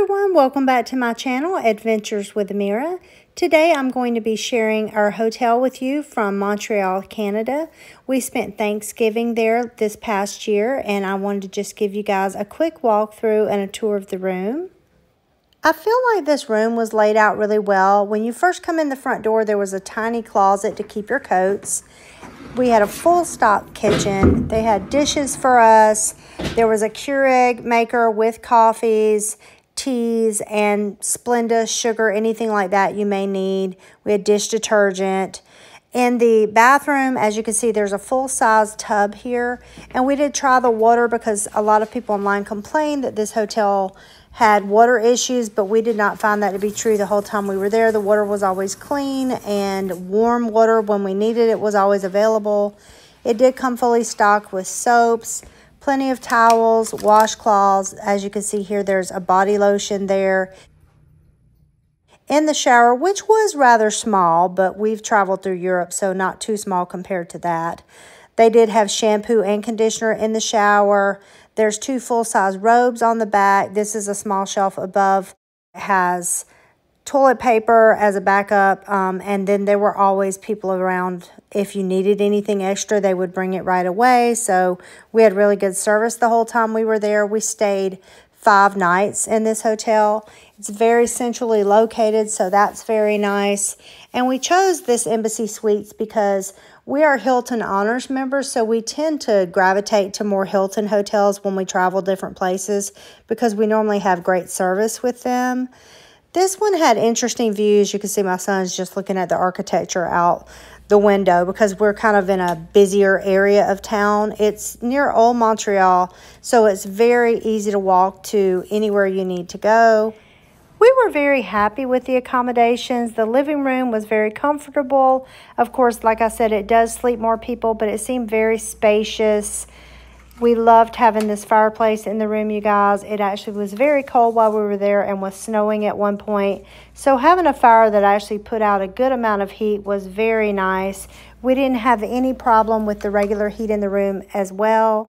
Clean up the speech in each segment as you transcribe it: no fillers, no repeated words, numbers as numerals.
everyone, welcome back to my channel, Adventures with Amirah. Today I'm going to be sharing our hotel with you from Montreal, Canada. We spent Thanksgiving there this past year and I wanted to just give you guys a quick walkthrough and a tour of the room. I feel like this room was laid out really well. When you first come in the front door, there was a tiny closet to keep your coats. We had a full stock kitchen. They had dishes for us. There was a Keurig maker with coffees, teas, and Splenda, sugar, anything like that you may need. We had dish detergent. In the bathroom, as you can see, there's a full-size tub here. And we did try the water because a lot of people online complained that this hotel had water issues, but we did not find that to be true the whole time we were there. The water was always clean, and warm water when we needed it was always available. It did come fully stocked with soaps, plenty of towels, washcloths. As you can see here, there's a body lotion there. In the shower, which was rather small, but we've traveled through Europe, so not too small compared to that. They did have shampoo and conditioner in the shower. There's 2 full-size robes on the back. This is a small shelf above. It has toilet paper as a backup, and then there were always people around. If you needed anything extra, they would bring it right away. So we had really good service the whole time we were there. We stayed 5 nights in this hotel. It's very centrally located, so that's very nice. And we chose this Embassy Suites because we are Hilton Honors members, so we tend to gravitate to more Hilton hotels when we travel different places because we normally have great service with them. This one had interesting views. You can see my son's just looking at the architecture out the window because we're kind of in a busier area of town. It's near Old Montreal, so it's very easy to walk to anywhere you need to go. We were very happy with the accommodations. The living room was very comfortable. Of course, like I said, it does sleep more people, but it seemed very spacious. We loved having this fireplace in the room, you guys. It actually was very cold while we were there and was snowing at one point. So having a fire that actually put out a good amount of heat was very nice. We didn't have any problem with the regular heat in the room as well.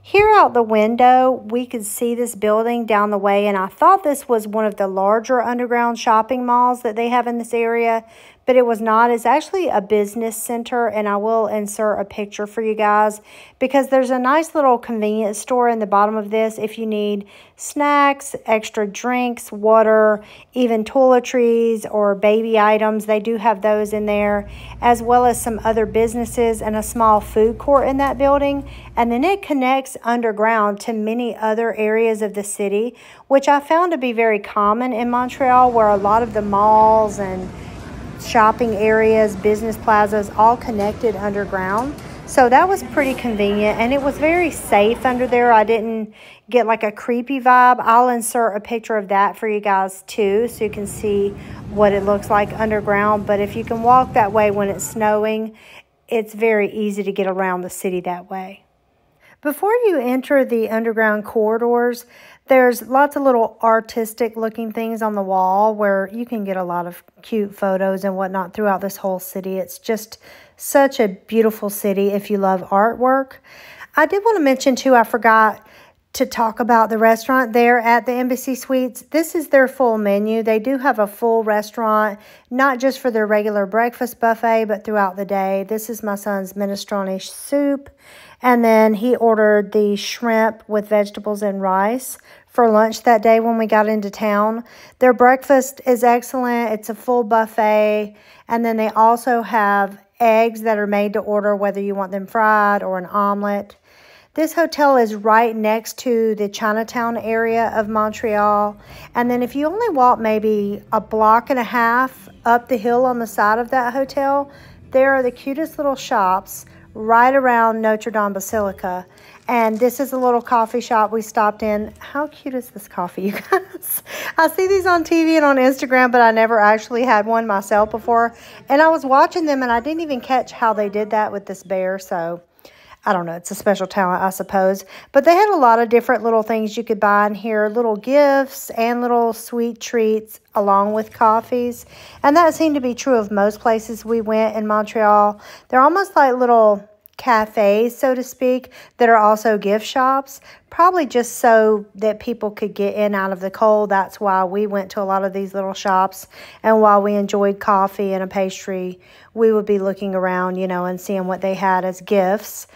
Here out the window, we could see this building down the way, and I thought this was one of the larger underground shopping malls that they have in this area, but it was not. It's actually a business center, and I will insert a picture for you guys because there's a nice little convenience store in the bottom of this if you need snacks, extra drinks, water, even toiletries or baby items. They do have those in there, as well as some other businesses and a small food court in that building. And then it connects underground to many other areas of the city, which I found to be very common in Montreal, where a lot of the malls and shopping areas, business plazas, all connected underground. So that was pretty convenient, and it was very safe under there. I didn't get like a creepy vibe. I'll insert a picture of that for you guys too, so you can see what it looks like underground. But if you can walk that way when it's snowing, it's very easy to get around the city that way. Before you enter the underground corridors, there's lots of little artistic looking things on the wall where you can get a lot of cute photos and whatnot throughout this whole city. It's just such a beautiful city if you love artwork. I did want to mention too, I forgot to talk about the restaurant there at the Embassy Suites. This is their full menu. They do have a full restaurant, not just for their regular breakfast buffet, but throughout the day. This is my son's minestrone soup. And then he ordered the shrimp with vegetables and rice for lunch that day when we got into town. Their breakfast is excellent. It's a full buffet. And then they also have eggs that are made to order, whether you want them fried or an omelet. This hotel is right next to the Chinatown area of Montreal. And then if you only walk maybe a block and a half up the hill on the side of that hotel, there are the cutest little shops right around Notre Basilica. And this is a little coffee shop we stopped in. How cute is this coffee, you guys? I see these on TV and on Instagram, but I never actually had one myself before. And I was watching them and I didn't even catch how they did that with this bear. So I don't know, it's a special talent, I suppose. But they had a lot of different little things you could buy in here, little gifts and little sweet treats along with coffees. And that seemed to be true of most places we went in Montreal. They're almost like little cafes, so to speak, that are also gift shops, probably just so that people could get in out of the cold. That's why we went to a lot of these little shops. And while we enjoyed coffee and a pastry, we would be looking around, you know, and seeing what they had as gifts.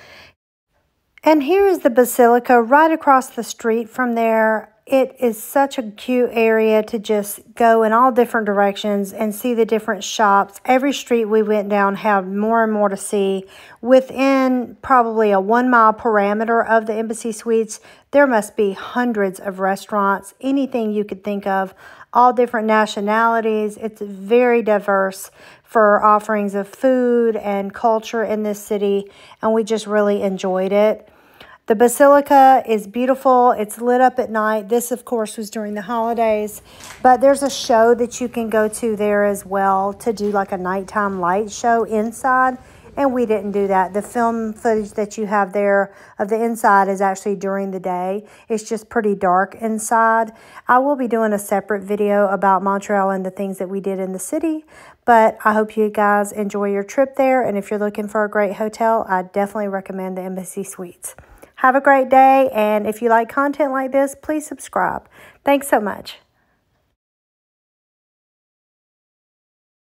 And here is the Basilica right across the street from there. It is such a cute area to just go in all different directions and see the different shops. Every street we went down had more and more to see. Within probably a 1 mile parameter of the Embassy Suites, there must be hundreds of restaurants, anything you could think of, all different nationalities. It's very diverse for offerings of food and culture in this city, and we just really enjoyed it. The Basilica is beautiful. It's lit up at night. This, of course, was during the holidays. But there's a show that you can go to there as well to do like a nighttime light show inside. And we didn't do that. The film footage that you have there of the inside is actually during the day. It's just pretty dark inside. I will be doing a separate video about Montreal and the things that we did in the city. But I hope you guys enjoy your trip there. And if you're looking for a great hotel, I definitely recommend the Embassy Suites. Have a great day, and if you like content like this, please subscribe. Thanks so much.